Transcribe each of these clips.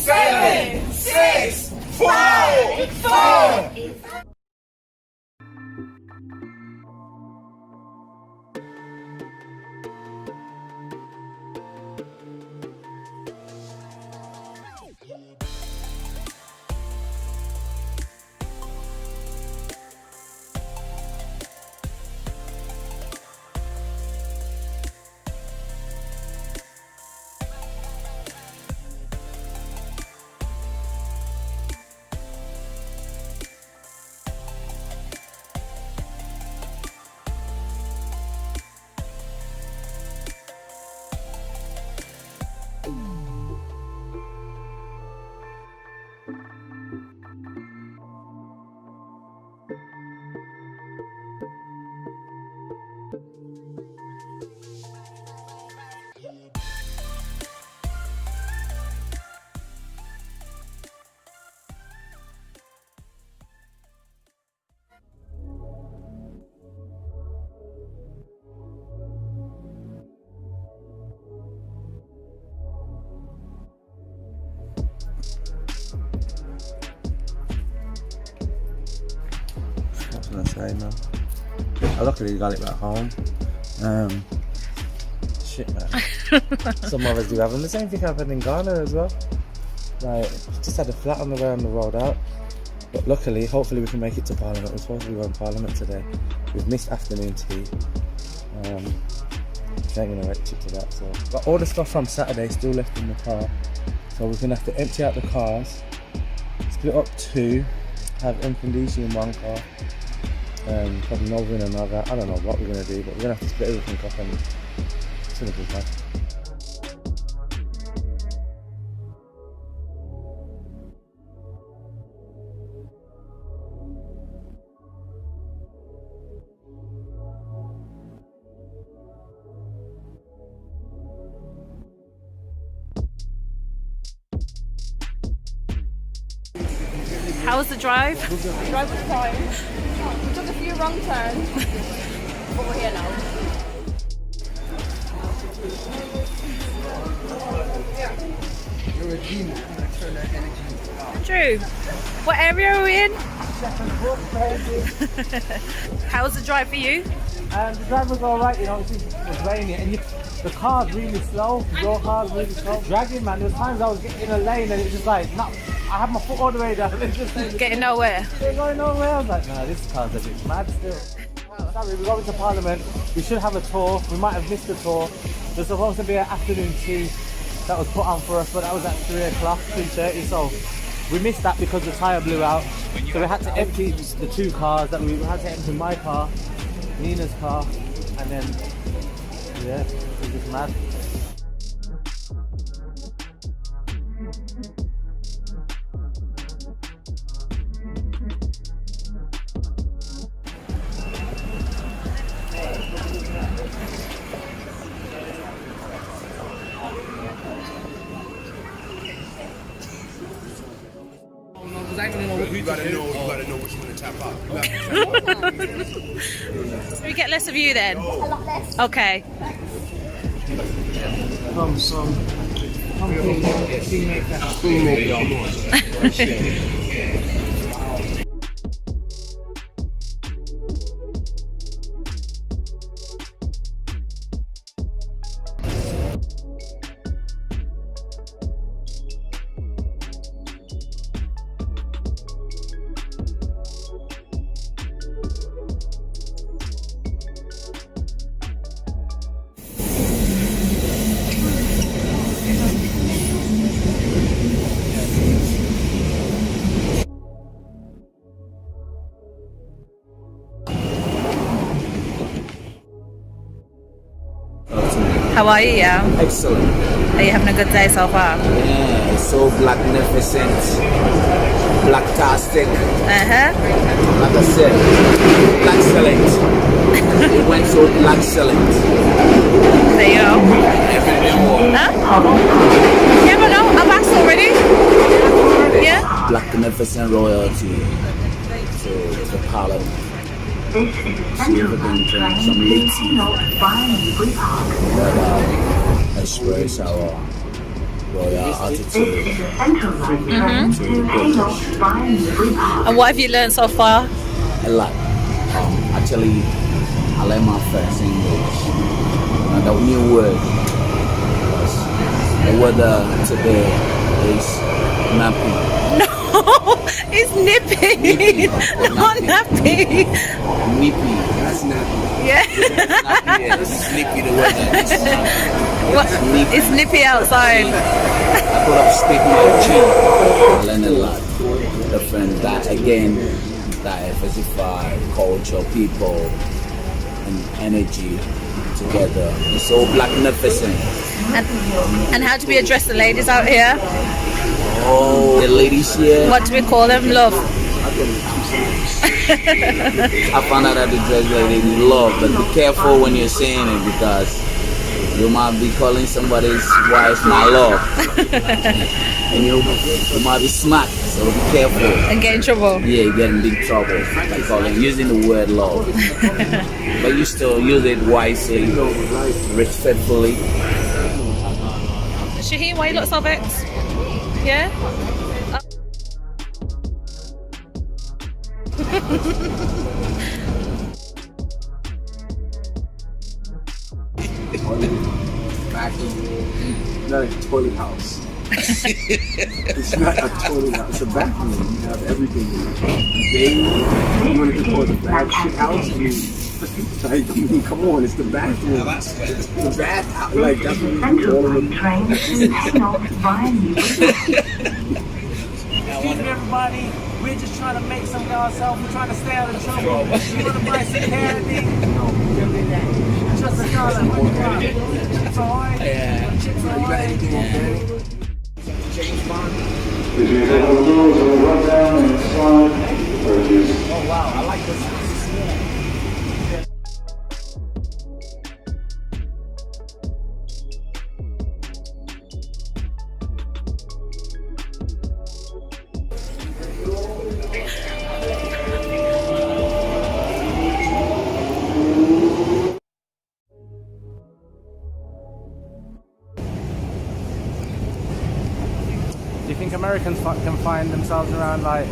7, 6, 5, 4. What can I say, man? I luckily got it back home. Shit, man. Some others do have them. The same thing happened in Ghana as well. Like, just had a flat on the way on the road out. But luckily, hopefully we can make it to Parliament. We're supposed to be going to Parliament today. We've missed afternoon tea. We ain't gonna reach it to that. So, got all the stuff from Saturday still left in the car. So we're gonna have to empty out the cars, split up two, have Mfundishi in one car, probably Nova in another. I don't know what we're gonna do, but we're gonna have to split everything up and it's gonna be fun. How was the drive? The drive was fine. We took a few wrong turns, but we're here now. Drew, what area are we in? How was the drive for you? The drive was alright, you know, it was raining and the car's really slow, your car's really slow. Dragging, man, there was times I was getting in a lane and it was just like, I had my foot all the way down. Getting nowhere. Going nowhere. I was like, nah, this car's a bit mad still. Sorry, we're going to Parliament. We should have a tour. We might have missed the tour. There's supposed to be an afternoon tea that was put on for us, but that was at 3 o'clock, 3:30. So we missed that because the tyre blew out. So we had to empty the two cars. That we had to empty my car, Nina's car, and then yeah, it was just mad. You gotta know what you want to tap out. We get less of you then? A lot less. Okay. How are you, yeah? Excellent. Are you having a good day so far? Yeah, it's so magnificent, blacktastic. Like I said, black excellent. It went so black excellent. There you go. Huh? Yeah, but no, I've asked already. Yeah? Magnificent royalty to the Parliament. See if we can drink some tea. Express our royal attitude to the British. And what have you learned so far? A lot. Actually, I learned my first English. And the new word was the weather today is nappy. No, it's nippy, not nappy. Nippy. That's nappy. Yeah. Nappy, yeah. This is nippy the weather. This is What? It's nippy outside. I put up stick my chin. I learned a lot. Different that again, diversify culture, people, and energy together. It's so magnificent. And how do we address the ladies out here? Oh, the ladies here. What do we call them? Love. I found out that the dress lady love, but be careful when you're saying it because you might be calling somebody's wife my love. And you might be smacked, so be careful. And get in trouble. Yeah, you get in big trouble by using the word love. But you still use it wisely, respectfully. Shaheen, why you look so vexed? Yeah? Not a toilet house. It's not a toilet house. It's a bathroom. You have everything in it. You want to call it the bath shit house? I mean, come on, it's the bathroom. The bath house. Like, that's what we do all of Train to Hanover via New Excuse me, everybody. We're just trying to make something of ourselves. We're trying to stay out of trouble. You want to buy some candy? No. Just a dollar. What you got? Chips Ahoy? Yeah. Chips Ahoy? You got anything on Danny? Oh, wow. I like this. Do you think Americans can find themselves around like? Do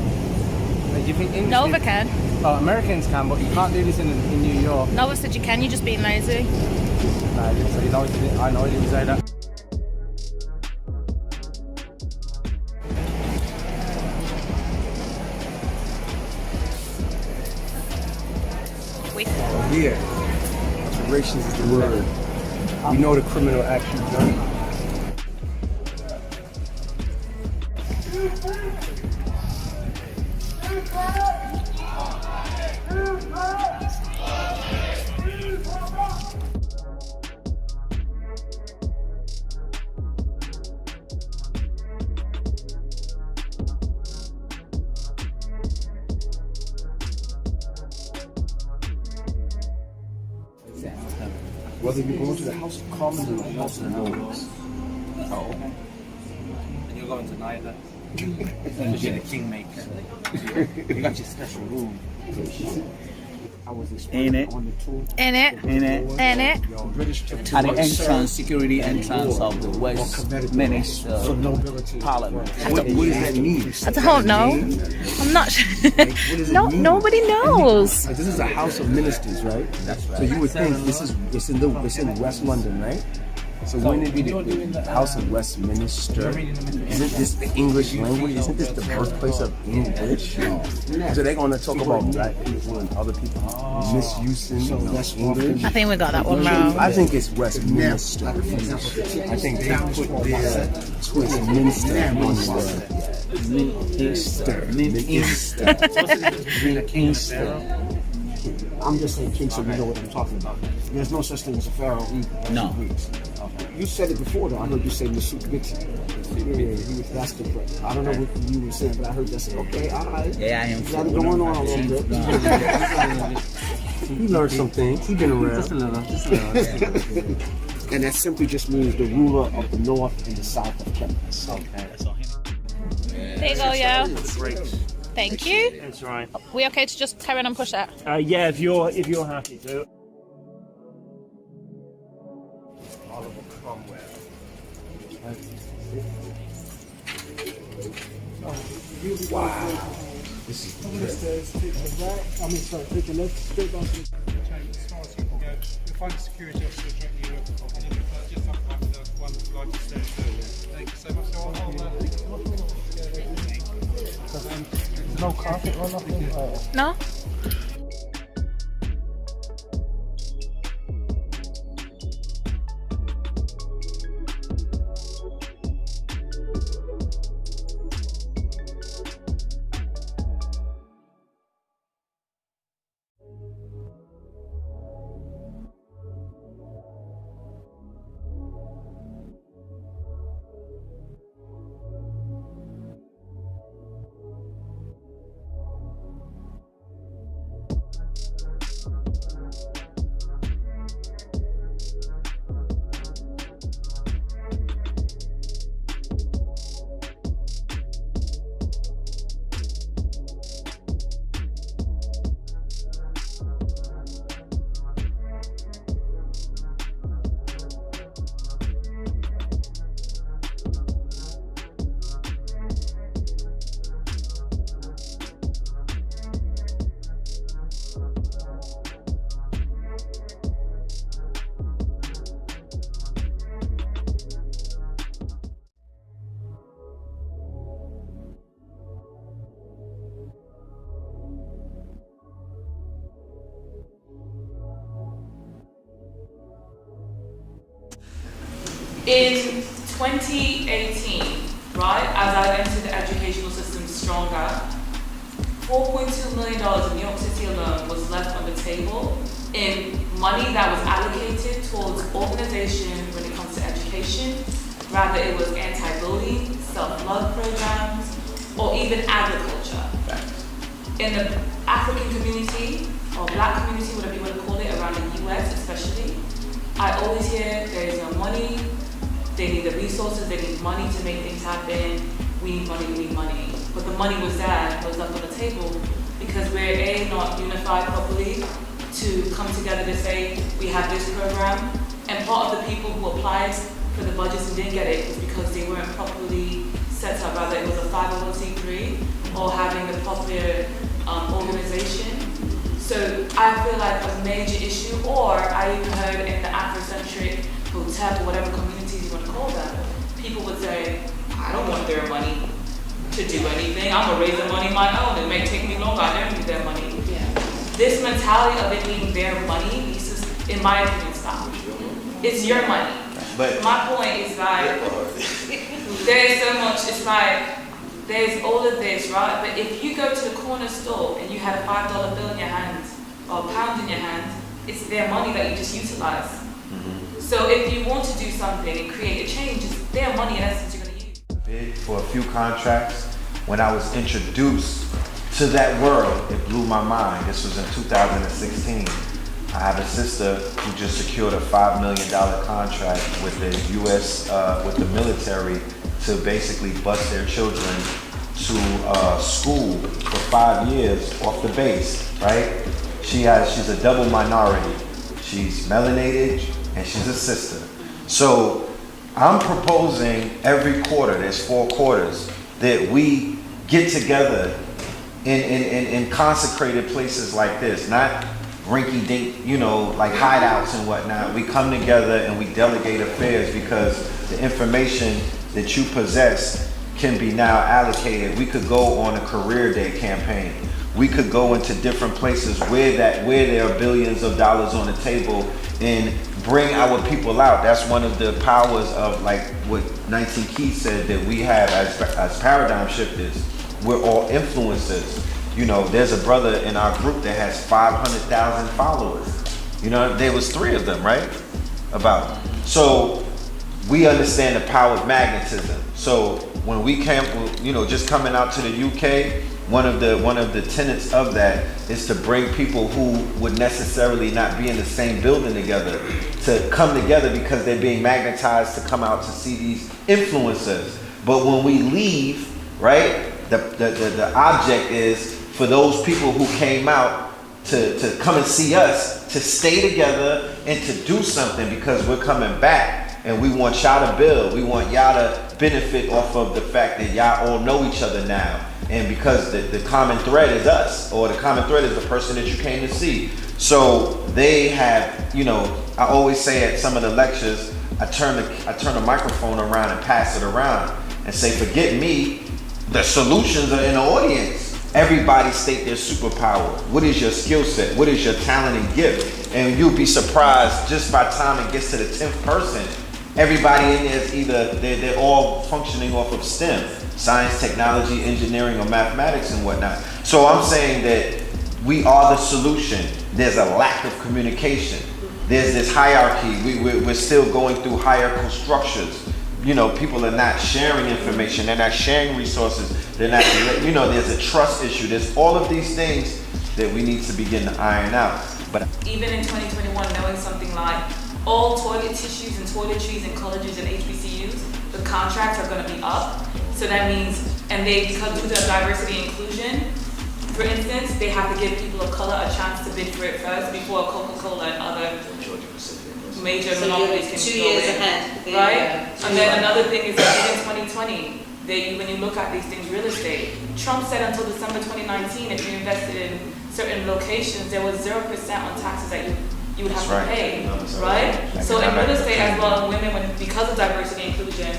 you think English? Nova can. Oh, Americans can, but you can't do this in New York. Nova said you can, you're just being lazy. Nah, I didn't say that. I know you didn't say that. Wait. Here. Reparations is the word. We know the criminal act you've done. Whether you're going to the House of Commons or the House of Lords. Oh, okay. And you're going to neither. Because you're the kingmaker. You got your special room. I was Ain't it? on the tour. In it. In it. In it. British At the entrance, security entrance of the Westminster Parliament. What does that mean? I don't know. I'm not sure. What does it No, mean? nobody knows. Like, this is a House of Ministers, right? That's right. So you would think it's in West London, right? So wouldn't it be the House of Westminster? Isn't this the English language? Isn't this the birthplace of English? So they're going to talk about black people and other people misusing English? I think we got that one wrong. I think it's Westminster. I think they put their twist Minster on Minster. I'm just saying king so you know what I'm talking about. There's no such thing as a pharaoh either. No. You said it before though. I heard you say Masuk Bitty. Yeah, that's the correct. I don't know what you were saying, but I heard that say, okay, all right. Yeah, I am. Got it going on a little bit. You learned some things. You've been around. Just a little. And that simply just means the ruler of the north and the south of Kenya. Okay, that's all. There you go, yo. Thank you. That's right. We okay to just carry on and push that? Yeah, if you're happy to. Oliver Cromwell. Wow. This is Take the right. I mean, sorry, take the left. Straight down to the. As far as you can go, you'll find a security officer directly you, and then just up one of the one flight of stairs. Thank you so much. No carpet or nothing. No? In 2018, right, as I entered the educational system stronger, $4.2 million in New York City alone was left on the table in money that was allocated towards organization when it comes to education. Rather, it was anti-bullying, self-love programs, or even agriculture. In the African community, or Black community, whatever you want to call it, around the US especially, I always hear there is no money, they need the resources, they need money to make things happen, we need money. But the money was there, it was left on the table, because we're A, not unified properly to come together to say, we have this program, and part of the people who applied for the budgets and didn't get it was because they weren't properly set up, rather it was a 501c3 or having the proper organization. So I feel like a major issue, or I even heard in the Afrocentric, Hotep, or whatever communities you want to call them, people would say, I don't want their money to do anything. I'm gonna raise the money my own. It may take me longer. I don't need their money. Yeah. This mentality of it being their money needs to, in my opinion, stop. It's your money. But my point is like, there's so much, it's like, there's all of this, right? But if you go to the corner store and you had a $5 bill in your hand, or a pound in your hand, it's their money that you just utilize. Mm-hmm. So if you want to do something and create a change, it's their money in essence you're gonna use. Bid for a few contracts. When I was introduced to that world, it blew my mind. This was in 2016. I have a sister who just secured a $5 million contract with the U.S., with the military, to basically bus their children to school for 5 years off the base, right? She's a double minority. She's melanated and she's a sister. So I'm proposing every quarter, there's 4 quarters, that we get together in consecrated places like this, not rinky-dink, like hideouts and whatnot. We come together and we delegate affairs, because the information that you possess can be now allocated. We could go on a career day campaign. We could go into different places where there are billions of dollars on the table and bring our people out. That's one of the powers of, like what 19 Keys said, that we have as paradigm shifters. We're all influencers. There's a brother in our group that has 500,000 followers. There was 3 of them, right? So we understand the power of magnetism. So when we came, just coming out to the UK, one of the tenets of that is to bring people who would necessarily not be in the same building together to come together, because they're being magnetized to come out to see these influencers. But when we leave, right, the object is for those people who came out to come and see us to stay together and to do something, because we're coming back And we want y'all to build. We want y'all to benefit off of the fact that y'all all know each other now. And because the common thread is us, or the common thread is the person that you came to see. So they have, you know, I always say at some of the lectures, I turn the microphone around and pass it around and say, forget me, the solutions are in the audience. Everybody state their superpower. What is your skill set? What is your talent and gift? And you'll be surprised just by the time it gets to the 10th person, everybody in there is either, they're all functioning off of STEM, science, technology, engineering, or mathematics and whatnot. So I'm saying that we are the solution. There's a lack of communication. There's this hierarchy. We're still going through hierarchical structures. You know, people are not sharing information. They're not sharing resources. They're not, you know, there's a trust issue. There's all of these things that we need to begin to iron out. But even in 2021, knowing something like all toilet tissues and toiletries in colleges and HBCUs, the contracts are going to be up. So that means, and because due to diversity and inclusion, for instance, they have to give people of color a chance to bid for it first before Coca-Cola and other major monopolies can 2 go years in, ahead. right? And then another thing is that in 2020, when you look at these things, real estate, Trump said until December 2019, if you invested in certain locations, there was 0% on taxes that you would have to pay, right? So in real estate as well, women, because of diversity and inclusion,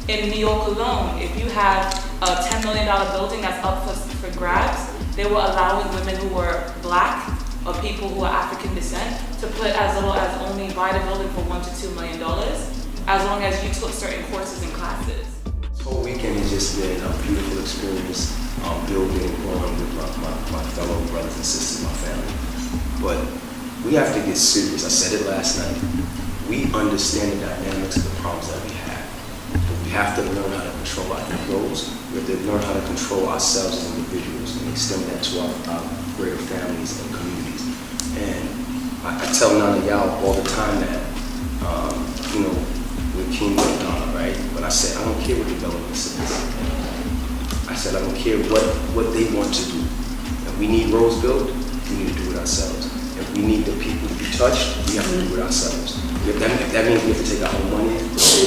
in New York alone, if you have a $10 million building that's up for grabs, they were allowing women who were black or people who are African descent to put as little as only buy the building for $1 to $2 million, as long as you took certain courses and classes. This whole weekend has just been a beautiful experience, building and growing with my fellow brothers and sisters, my family. But we have to get serious. I said it last night. We understand the dynamics of the problems that we have. But we have to learn how to control our egos. We have to learn how to control ourselves as individuals and extend that to our greater families and communities. And I tell none of y'all all the time that, you know, with King and Donna, right? But I said, I don't care what development is. I said, I don't care what they want to do. If we need roads built, we need to do it ourselves. If we need the people to be touched, we have to do it ourselves. If that means we have to take our own money,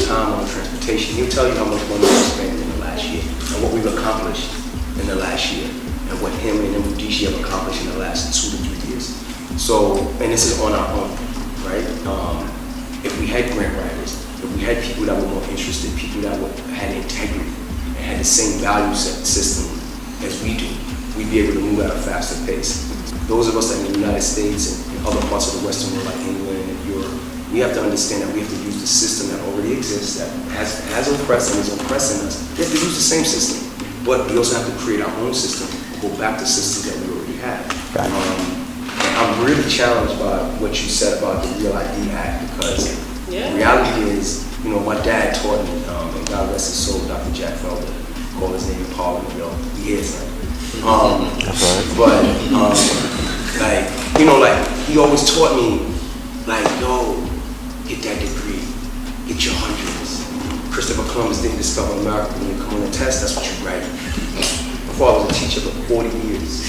time on transportation, he'll tell you how much money we spent in the last year and what we've accomplished in the last year and what him and Mfundishi have accomplished in the last 2 to 3 years. So, and this is on our own, right? If we had grant writers, if we had people that were more interested, people that had integrity and had the same value system as we do, we'd be able to move at a faster pace. Those of us that in the United States and other parts of the Western world like England and Europe, we have to understand that we have to use the system that already exists, that has oppressed and is oppressing us. We have to use the same system, but we also have to create our own system, go back to systems that we already have. I'm really challenged by what you said about the Real ID Act because the reality is, you know, my dad taught me, and God rest his soul, Dr. Jack Felder, call his name in Parliament, you know, he is, right? But, like, you know, like, he always taught me, like, yo, get that degree, get your hundreds. Christopher Columbus didn't discover America. When you come on a test, that's what you write. My father was a teacher for 40 years.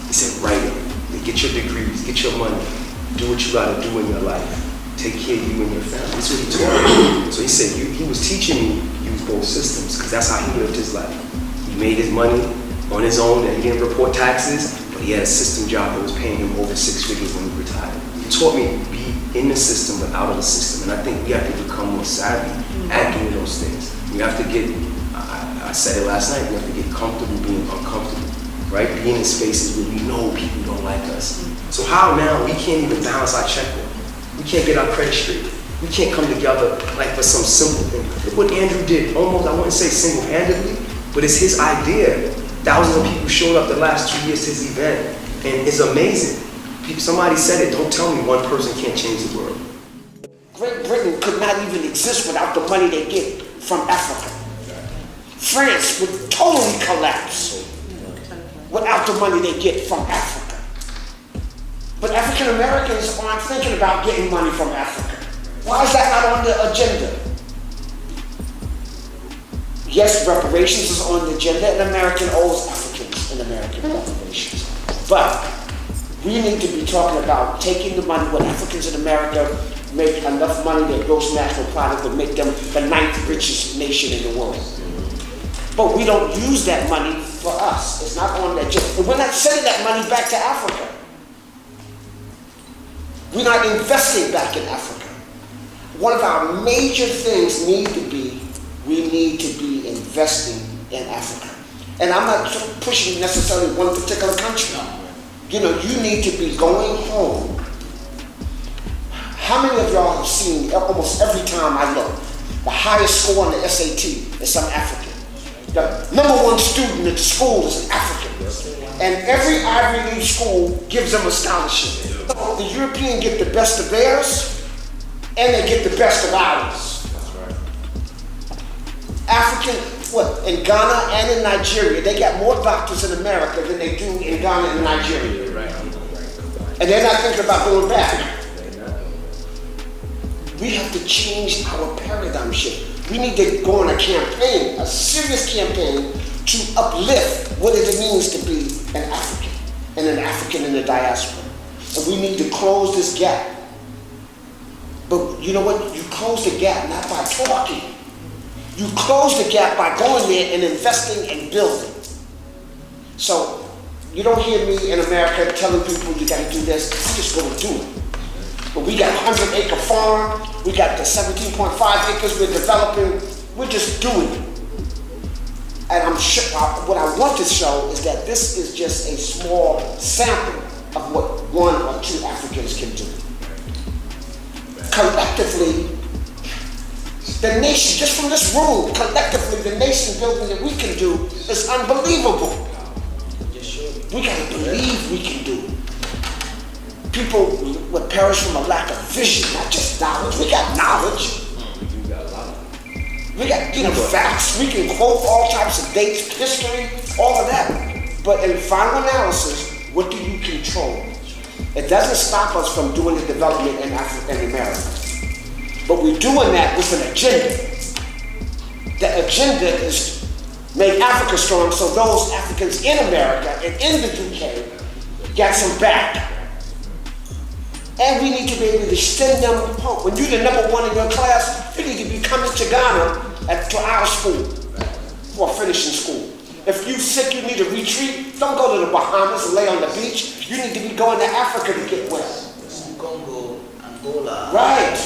He said, write it. Get your degrees, get your money, do what you gotta do in your life. Take care of you and your family. That's what he taught me. So he said, he was teaching me use both systems, because that's how he lived his life. He made his money on his own, and he didn't report taxes, but he had a system job that was paying him over 6 figures when he retired. He taught me to be in the system but out of the system, and I think we have to become more savvy at doing those things. We have to get, I said it last night, we have to get comfortable being uncomfortable, right? Being in spaces where we know people don't like us. So how now we can't even balance our checkbook? We can't get our credit straight. We can't come together like for some simple thing. Look what Andrew did, almost, I wouldn't say single-handedly, but it's his idea. Thousands of people showed up the last 2 years to his event, and it's amazing. Somebody said it, don't tell me one person can't change the world. Great Britain could not even exist without the money they get from Africa. France would totally collapse without the money they get from Africa. But African Americans aren't thinking about getting money from Africa. Why is that not on the agenda? Yes, reparations is on the agenda, and American owes Africans in American reparations. But we need to be talking about taking the money, what Africans in America make enough money, their gross national product would make them the 9th richest nation in the world. But we don't use that money for us. It's not on that jet. And we're not sending that money back to Africa. We're not investing back in Africa. One of our major things we need to be investing in Africa. And I'm not pushing necessarily one particular country. You know, you need to be going home. How many of y'all have seen, almost every time I look, the highest score on the SAT is some African? The #1 student at the school is an African. And every Ivy League school gives them a scholarship. So the European get the best of theirs, and they get the best of ours. African, in Ghana and in Nigeria, they got more doctors in America than they do in Ghana and Nigeria. And they're not thinking about going back. We have to change our paradigm shift. We need to go on a campaign, a serious campaign, to uplift what it means to be an African and an African in the diaspora. And we need to close this gap. But you know what? You close the gap not by talking. You close the gap by going there and investing and building. So you don't hear me in America telling people you gotta do this. I'm just gonna do it. But we got a 100-acre farm, we got the 17.5 acres we're developing, we're just doing it. And I'm sure, what I want to show is that this is just a small sample of what 1 or 2 Africans can do. Collectively, the nation, just from this room, collectively, the nation building that we can do is unbelievable. We gotta believe we can do it. People would perish from a lack of vision, not just knowledge. We got knowledge. We got, facts. We can quote all types of dates, history, all of that. But in final analysis, what do you control? It doesn't stop us from doing the development in Africa and America. But we're doing that with an agenda. The agenda is make Africa strong so those Africans in America and in the UK get some back. And we need to be able to send them home. When you're the #1 in your class, you need to be coming to Ghana to our school for finishing school. If you're sick, you need a retreat, don't go to the Bahamas and lay on the beach. You need to be going to Africa to get well. Congo, Angola. Right.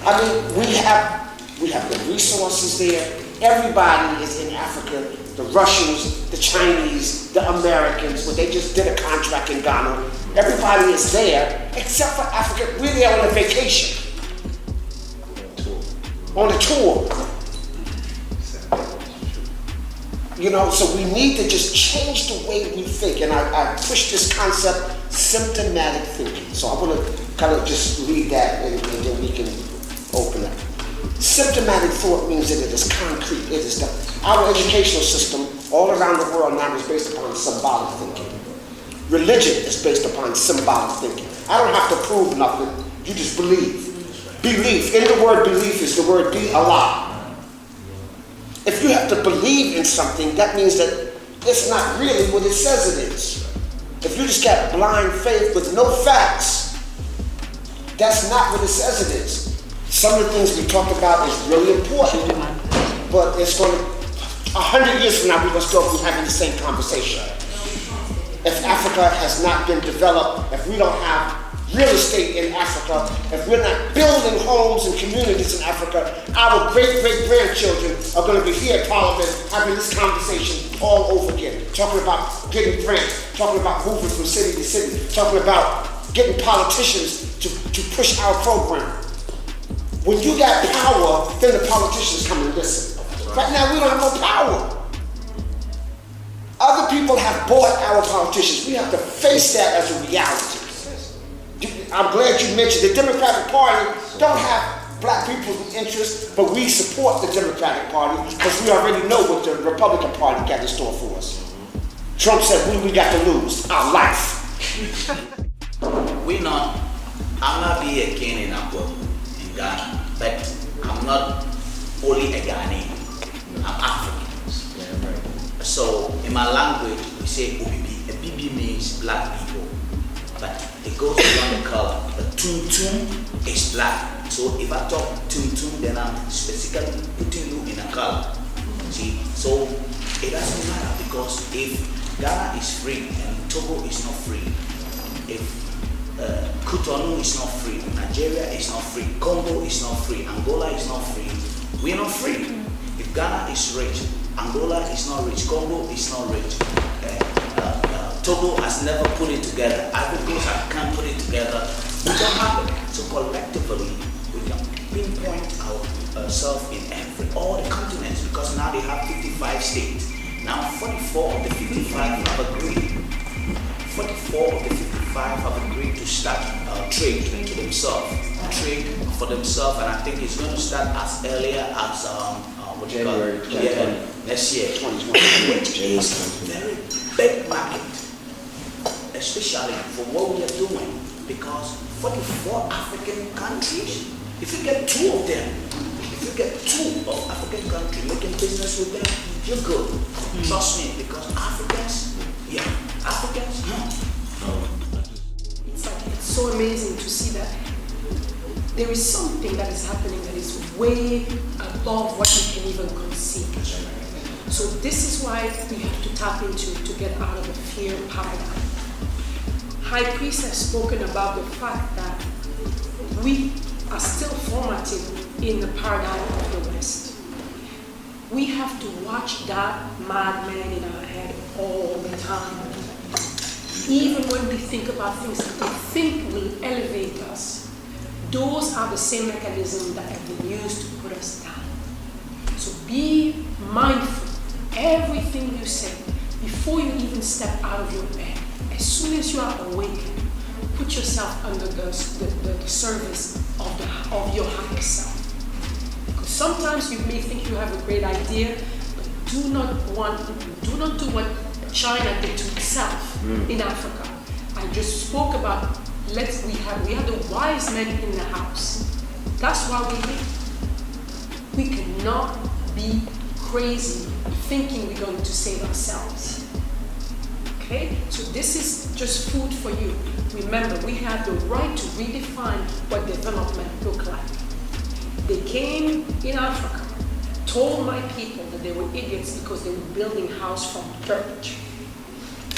I mean, we have the resources there. Everybody is in Africa. The Russians, the Chinese, the Americans, well, they just did a contract in Ghana. Everybody is there, except for Africa. We're there on a vacation. On a tour. So we need to just change the way we think. And I push this concept, symptomatic thinking. So I want to kind of just read that and then we can open up. Symptomatic thought means that it is concrete, it is done. Our educational system all around the world now is based upon symbolic thinking. Religion is based upon symbolic thinking. I don't have to prove nothing, you just believe. Belief, in the word belief is the word be Allah. If you have to believe in something, that means that it's not really what it says it is. If you just got blind faith with no facts, that's not what it says it is. Some of the things we talked about is really important, but it's going to, 100 years from now, we're going to still be having the same conversation. If Africa has not been developed, if we don't have real estate in Africa, if we're not building homes and communities in Africa, our great-great-grandchildren are going to be here at Parliament having this conversation all over again, talking about getting grants, talking about moving from city to city, talking about getting politicians to push our program. When you got power, then the politicians come and listen. Right now, we don't have no power. Other people have bought our politicians. We have to face that as a reality. I'm glad you mentioned the Democratic Party don't have black people's interests, but we support the Democratic Party because we already know what the Republican Party got in store for us. Trump said, we got to lose? Our life. I'm not be a king in Ghana, but I'm not only a Ghanaian, I'm African. So in my language, we say Obibi. A Bibi means black people, but it goes beyond the color. A Tuntum is black. So if I talk Tum, then I'm specifically putting you in a color. See, so it doesn't matter, because if Ghana is free and Togo is not free, if Cotonou is not free, Nigeria is not free, Congo is not free, Angola is not free, we are not free. If Ghana is rich, Angola is not rich, Congo is not rich, Togo has never put it together, Ivory Coast can't put it together, we don't have it. So collectively, we can pinpoint ourselves in all the continents, because now they have 55 states. Now 44 of the 55 have agreed. 44 of the 55 have agreed to start trade to themselves, trade for themselves, and I think it's going to start as earlier as January 2020. Next year, 2020, which is a very big market, especially for what we are doing, because 44 African countries, if you get 2 of them, if you get 2 of African countries making business with them, you're good. Trust me, because Africans, It's so amazing to see that there is something that is happening that is way above what we can even conceive. So this is why we have to tap into to get out of the fear paradigm. High Priest has spoken about the fact that we are still formative in the paradigm of the West. We have to watch that madman in our head all the time. Even when we think about things that we think will elevate us, those are the same mechanisms that have been used to put us down. So be mindful. Everything you say, before you even step out of your bed, as soon as you are awakened, put yourself under the service of your higher self. Because sometimes you may think you have a great idea, but do not do what China did to itself in Africa. I just spoke about we have the wise men in the house. That's why we live. We cannot be crazy thinking we're going to save ourselves. Okay? So this is just food for you. Remember, we have the right to redefine what development looks like. They came in Africa, told my people that they were idiots because they were building house from dirt.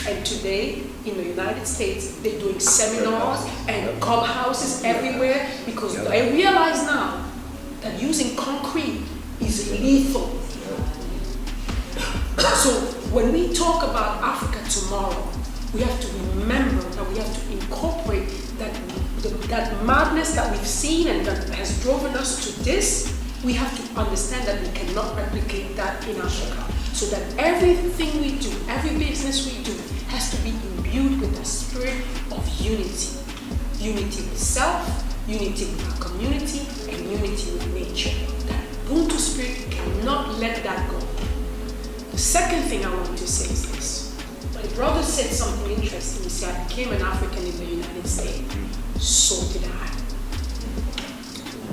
And today, in the United States, they're doing seminars and clubhouses everywhere because I realize now that using concrete is lethal. So when we talk about Africa tomorrow, we have to remember that we have to incorporate that madness that we've seen and that has driven us to this. We have to understand that we cannot replicate that in Africa. So that everything we do, every business we do, has to be imbued with a spirit of unity. Unity with self, unity with our community, and unity with nature. That Ubuntu spirit, cannot let that go. The second thing I want to say is this. My brother said something interesting. He said, I became an African in the United States. So did I.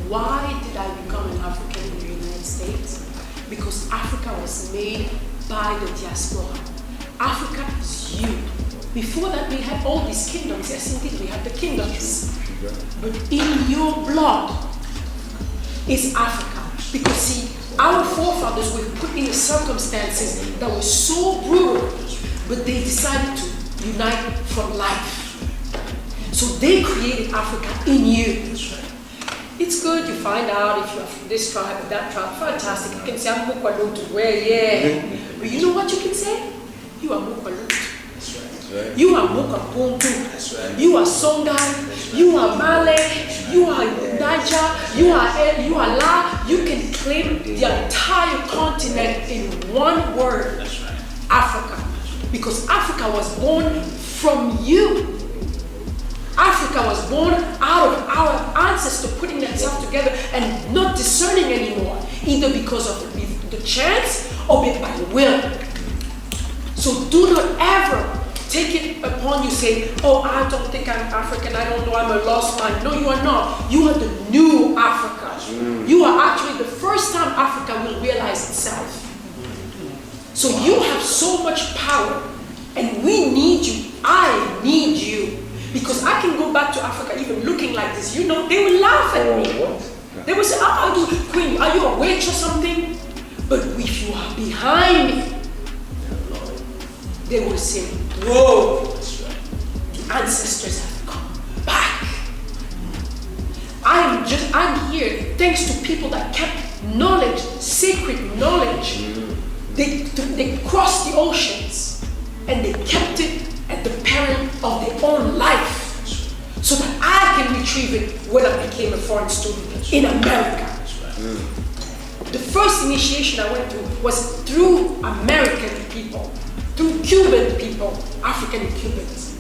Why did I become an African in the United States? Because Africa was made by the diaspora. Africa is you. Before that, we had all these kingdoms. Yes, indeed, we have the kingdoms. But in your blood is Africa. Because see, our forefathers were put in circumstances that were so brutal, but they decided to unite for life. So they created Africa in you. It's good you find out if you're from this tribe or that tribe. Fantastic. You can say, I'm Mukwalutu. Well, yeah. But you know what you can say? You are Mukwalutu. Right. You are Mukapumpu. Right. You are Songhai. You are Malay. You are Niger. You are La. You can claim the entire continent in one word. That's right. Africa. Because Africa was born from you. Africa was born out of our ancestors putting themselves together and not discerning anymore, either because of the chance or by will. So do not ever take it upon you say, oh, I don't think I'm African, I don't know, I'm a lost man. No, you are not. You are the new Africa. You are actually the first time Africa will realize itself. So you have so much power and we need you. I need you. Because I can go back to Africa even looking like this. You know, they will laugh at me. They would say, Queen, are you a witch or something? But if you are behind me, they will say, whoa, the ancestors have come back. I'm here thanks to people that kept knowledge, sacred knowledge. They crossed the oceans and they kept it at the peril of their own life so that I can retrieve it when I became a foreign student in America. The first initiation I went through was through American people, through Cuban people, African Cubans.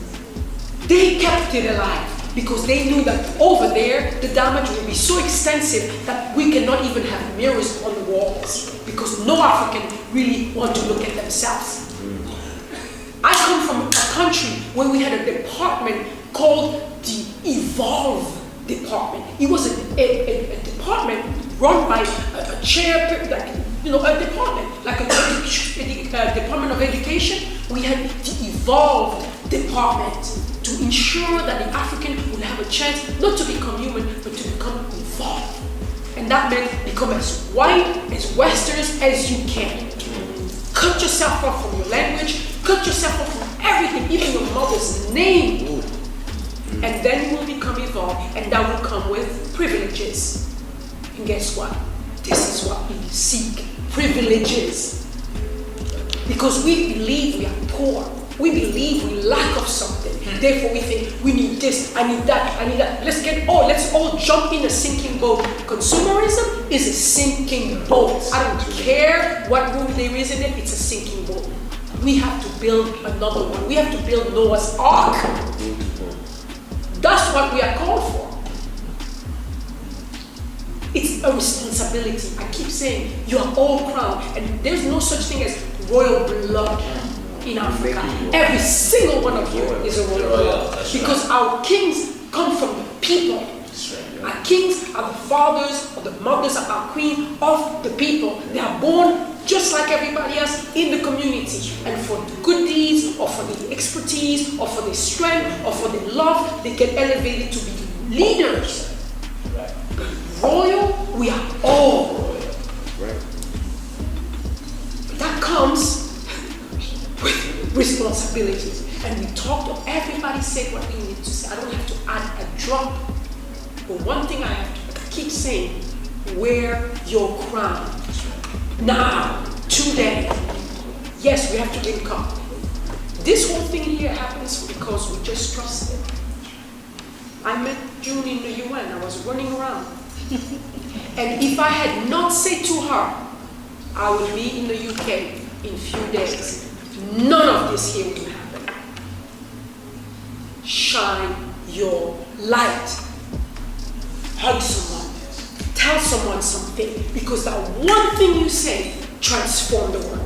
They kept it alive because they knew that over there the damage will be so extensive that we cannot even have mirrors on the walls because no African really want to look at themselves. I come from a country where we had a department called the Evolve Department. It was a department run by a chair, like, a department, like a Department of Education. We had the Evolve Department to ensure that the African would have a chance not to become human, but to become evolved. And that meant become as white, as Westerners as you can. Cut yourself off from your language, cut yourself off from everything, even your mother's name. And then you will become evolved, and that will come with privileges. And guess what? This is what we seek, privileges. Because we believe we are poor. We believe we lack of something. Therefore we think we need this, I need that, I need that. Let's all jump in a sinking boat. Consumerism is a sinking boat. I don't care what room there is in it, it's a sinking boat. We have to build another one. We have to build Noah's Ark. That's what we are called for. It's a responsibility. I keep saying you are all crowned, and there's no such thing as royal blood in Africa. Every single one of you is a royal blood because our kings come from the people. Our kings are the fathers or the mothers of our queen of the people. They are born just like everybody else in the community, and for the good deeds or for the expertise or for the strength or for the love, they get elevated to be leaders. Royal, we are all royal. But that comes with responsibilities. And we talked, everybody said what we need to say. I don't have to add a drop. But one thing I have to keep saying, wear your crown. Now, today, yes, we have to link up. This whole thing here happens because we just trusted. I met June in the UN. I was running around. And if I had not said to her, I will be in the UK in a few days, none of this here would happen. Shine your light. Hug someone. Tell someone something. Because that one thing you say transforms the world.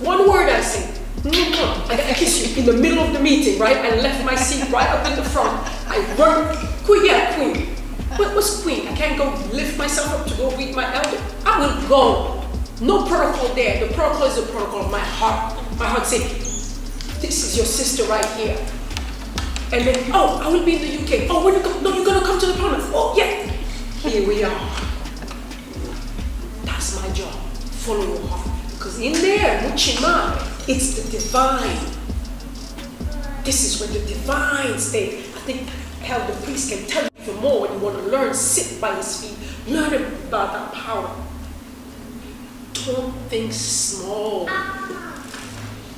One word I say. I kiss you in the middle of the meeting, right? I left my seat right up in the front. I run. Queen, yeah, Queen. What's Queen? I can't go lift myself up to go read my elder. I will go. No protocol there. The protocol is the protocol of my heart. My heart says, this is your sister right here. And then, oh, I will be in the UK. Oh, when you go, no, you're going to come to the parliament. Oh, yeah. Here we are. That's my job. Follow your heart. Because in there, Muchima, it's the divine. This is where the divine state. I think how the priest can tell you for more when you want to learn. Sit by his feet. Learn about that power. Don't think small.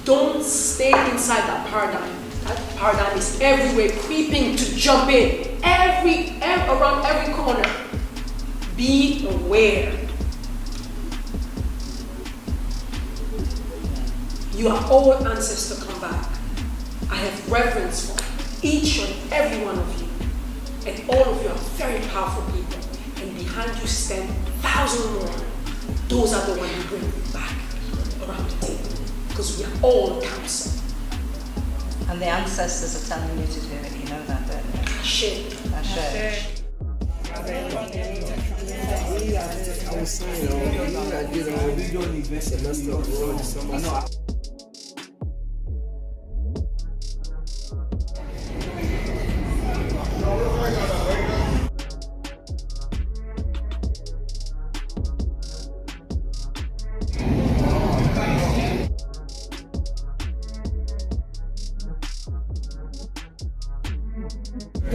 Don't stay inside that paradigm. That paradigm is everywhere, creeping to jump in. Around every corner. Be aware. You are all ancestors come back. I have reverence for each and every one of you. And all of you are very powerful people. And behind you stand thousands more. Those are the ones who bring you back around the table. Because we are all council. And the ancestors are telling you to do it, you know that, don't you? Ashe. Ashe. I was saying, we don't need this semester. The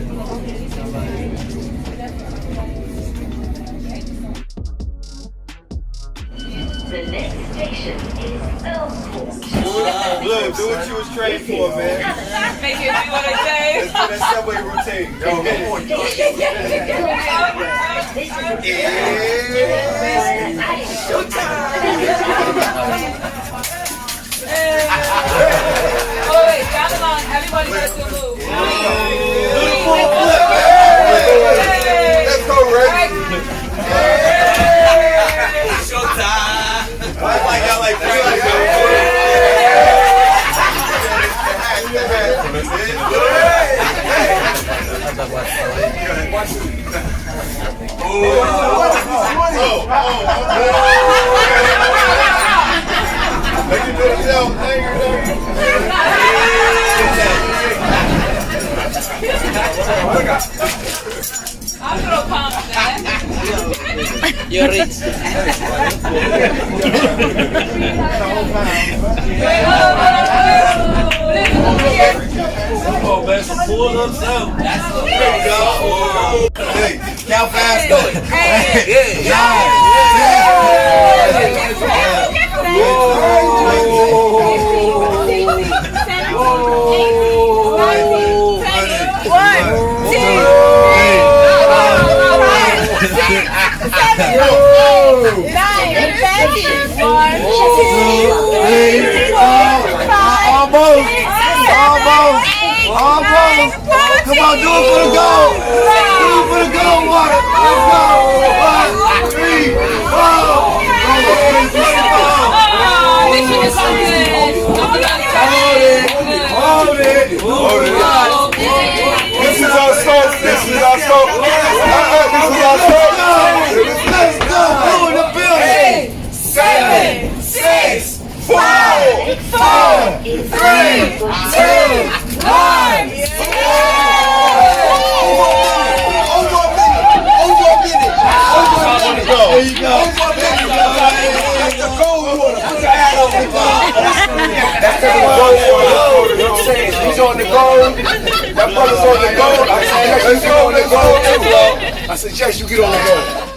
next station is Elmcourt. Look, do what you was trained for, man. Make it do what I say. Let's do that subway routine. Go, Oh wait, down the line, everybody goes to move. Let's go, Ray. Showtime. I like y'all like I'm gonna pump that. You're rich. Oh man, some pull-ups out. That's what Hey, count fast though. Almost. Come on, do it for the goal. Do it for the goal, water. Let's go. 1, 3, 4. This shit is so good. Hold it. This is our start. This is our start. Let's go. In the building. 7, 6, 5, 4, 3, 2, 1. There you go. That's the gold water. Put your hat on the gold. That's the gold water. You know what I'm saying? He's on the gold. That brother's on the gold. I suggest you get on the gold. I suggest you get on the gold.